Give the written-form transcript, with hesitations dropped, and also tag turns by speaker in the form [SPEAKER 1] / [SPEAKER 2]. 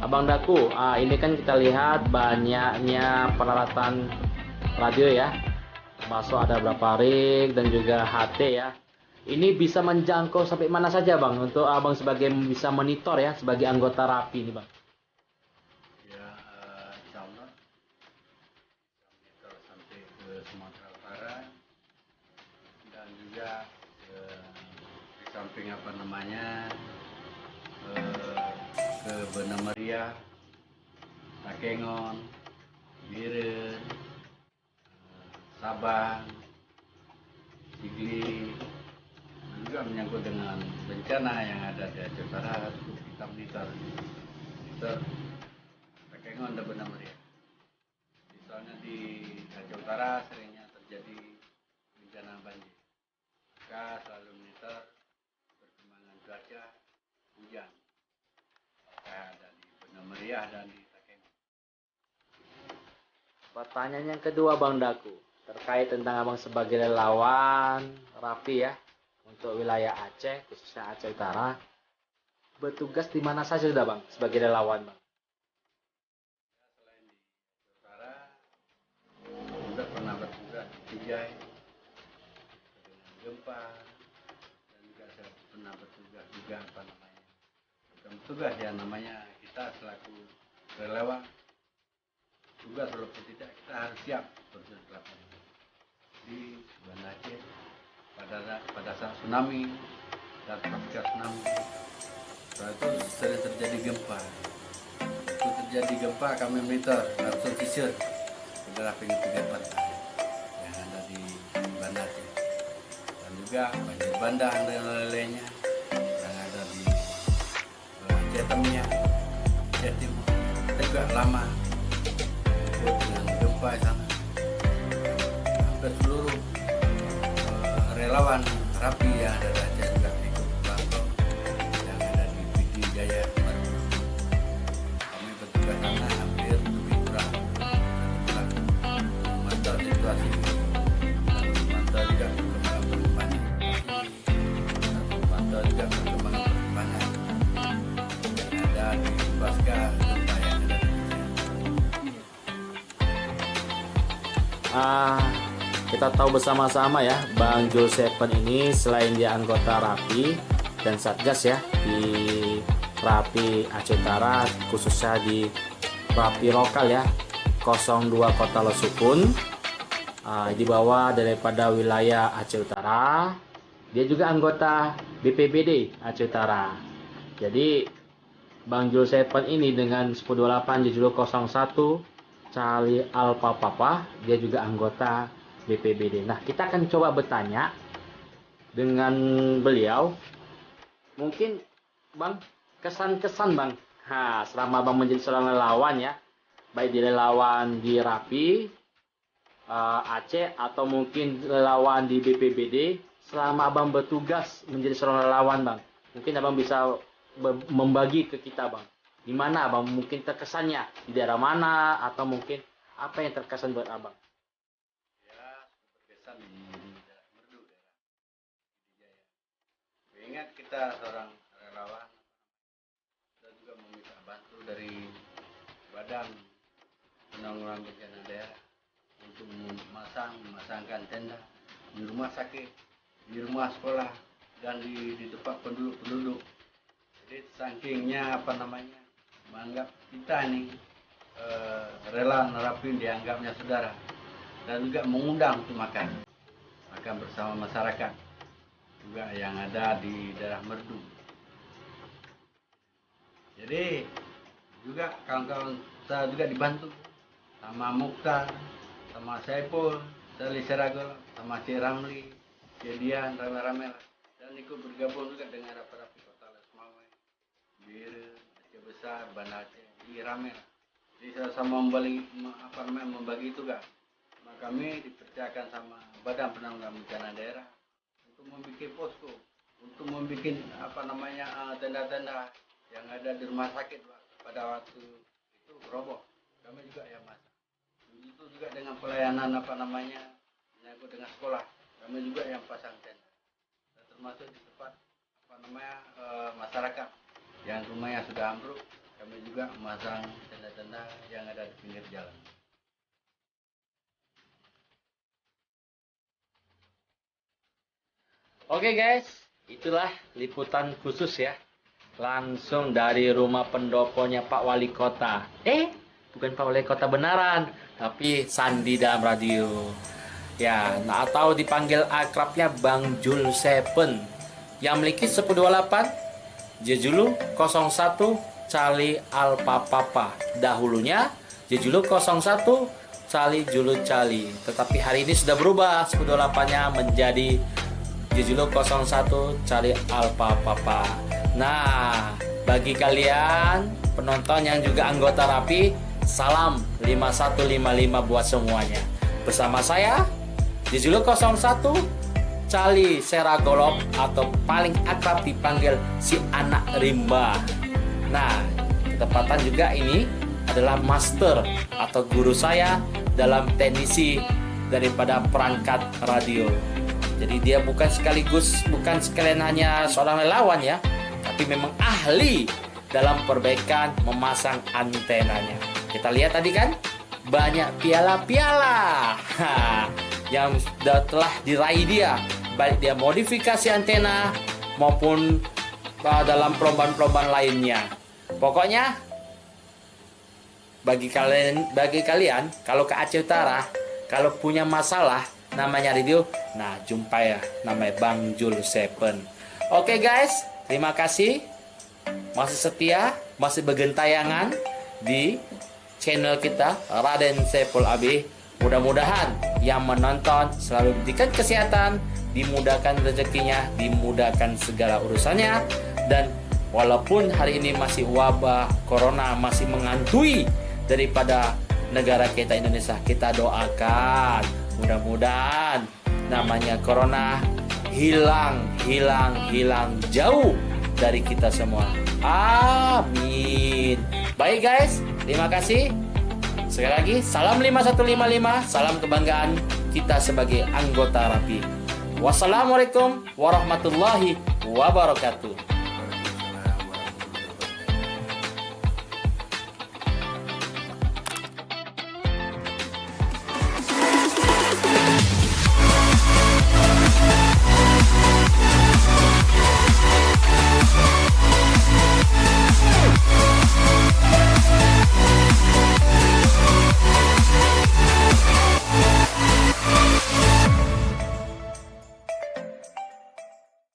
[SPEAKER 1] Abang Daku, ini kan kita lihat banyaknya peralatan radio ya. Masuk ada berapa rig dan juga HT ya. Ini bisa menjangkau sampai mana saja Bang untuk Abang sebagai bisa monitor ya sebagai anggota RAPI ini Bang.
[SPEAKER 2] Ya, insya Allah kalau sampai ke Sumatera Utara dan juga di samping apa namanya ke Bena Maria, Takengon, Biren, Sabang, Sigli, dan juga menyangkut dengan bencana yang ada di Aceh Utara untuk kita monitor Takengon dan Bena Maria. Misalnya di Aceh Utara seringnya terjadi bencana banjir. Maka selalu monitor perkembangan cuaca hujan. Maka ada di Bena Meriah dan di Takengon.
[SPEAKER 1] Pertanyaan yang kedua Bang Daku terkait tentang Abang sebagai relawan RAPI ya untuk wilayah Aceh khususnya Aceh Utara. Bertugas di mana saja sudah Bang sebagai relawan Bang?
[SPEAKER 2] Selain di Aceh Utara, juga pernah bertugas di Pijai dengan gempa dan juga saya pernah bertugas juga apa namanya bukan bertugas ya namanya kita selaku relawan tugas walaupun tidak kita harus siap bertugas di lapangan di Banda Aceh pada saat tsunami dan pasca tsunami. Setelah itu sering terjadi gempa. Itu terjadi gempa kami monitor langsung sisir segala pinggir-pinggir pantai yang ada di Banda Aceh dan juga banjir bandang dan lain-lainnya yang ada di Aceh Tamiang, Aceh Timur. Kita juga lama ikut dengan gempa di sana. Hampir seluruh relawan RAPI yang ada di Aceh juga ikut bantu yang ada di PD Jaya. Kami bertugas sana hampir lebih kurang 1 bulan memantau situasi dan memantau juga perkembangan dan memantau juga perkembangan yang ada di pasca gempa yang ada di
[SPEAKER 1] Kita tahu bersama-sama ya, Bang Josepen ini selain dia anggota RAPI dan Satgas ya di RAPI Aceh Utara, khususnya di RAPI lokal ya, 02 Kota Losukun, di bawah daripada wilayah Aceh Utara. Dia juga anggota BPBD Aceh Utara. Jadi Bang Josepen ini dengan 108 01 Charlie Alpha Papa, dia juga anggota BPBD. Nah, kita akan coba bertanya dengan beliau. Mungkin Bang, kesan-kesan Bang, selama Bang menjadi seorang relawan ya, baik di relawan di RAPI, Aceh, atau mungkin relawan di BPBD, selama Abang bertugas menjadi seorang relawan Bang. Mungkin Abang bisa membagi ke kita Bang. Di mana Abang mungkin terkesannya, di daerah mana, atau mungkin apa yang terkesan buat Abang?
[SPEAKER 2] ya berkesan di daerah Merdu, daerah Jaya. Ingat kita seorang relawan kita juga meminta bantu dari Badan Penanggulangan Bencana Daerah untuk memasangkan tenda di rumah sakit, di rumah sekolah, dan di tempat penduduk. Jadi sakingnya apa namanya menganggap kita ini relawan RAPI dianggapnya saudara dan juga mengundang untuk makan bersama masyarakat juga yang ada di daerah Merdu. Jadi juga kawan-kawan saya juga dibantu sama Mukhtar, sama Saipul, Sali Seragol, sama Cik Ramli, Cik Dian, rame-rame lah. Dan ikut bergabung juga dengan rapi-rapi Kota Lesmawai, Bir, Aceh Besar, Banda Aceh, jadi rame lah. Jadi sama membagi tugas. Maka kami dipercayakan sama Badan Penanggulangan Bencana Daerah untuk membuat posko, untuk membuat tenda-tenda yang ada di rumah sakit pada waktu itu roboh. Kami juga yang masak. Itu juga dengan pelayanan menyangkut dengan sekolah. Kami juga yang pasang tenda. Dan termasuk di tempat masyarakat yang rumahnya sudah ambruk, kami juga memasang tenda-tenda yang ada di pinggir jalan.
[SPEAKER 1] Oke guys, itulah liputan khusus ya. Langsung dari rumah pendoponya Pak Wali Kota. Bukan Pak Wali Kota beneran, tapi Sandi dalam radio. Ya, nah, atau dipanggil akrabnya Bang Jul Seven yang memiliki 128 Jejulu 01 Cali Alpha Papa. Dahulunya Jejulu 01 Cali Julu Cali. Tetapi hari ini sudah berubah 128-nya menjadi Jejulu 01 Cali Alpha Papa. Nah, bagi kalian penonton yang juga anggota Rapi, salam 5155 buat semuanya. Bersama saya Jejulu 01 Cali Seragolok atau paling akrab dipanggil si anak rimba. Nah, ketepatan juga ini adalah master atau guru saya dalam teknisi daripada perangkat radio. Jadi dia bukan sekalian hanya seorang relawan ya, tapi memang ahli dalam perbaikan memasang antenanya. Kita lihat tadi kan banyak piala-piala yang telah diraih dia, baik dia modifikasi antena maupun dalam perlombaan-perlombaan lainnya. Pokoknya bagi kalian kalau ke Aceh Utara, kalau punya masalah namanya radio, nah jumpa ya namanya Bang Jul Seven. Oke guys, terima kasih masih setia, masih bergentayangan di channel kita Raden Saiful Abi. Mudah-mudahan yang menonton selalu diberikan kesehatan, dimudahkan rezekinya, dimudahkan segala urusannya. Dan walaupun hari ini masih wabah corona masih menghantui daripada negara kita Indonesia, kita doakan mudah-mudahan namanya corona hilang jauh dari kita semua. Amin. Baik guys, terima kasih. Sekali lagi, salam 5155, salam kebanggaan kita sebagai anggota Rapi. Wassalamualaikum warahmatullahi wabarakatuh.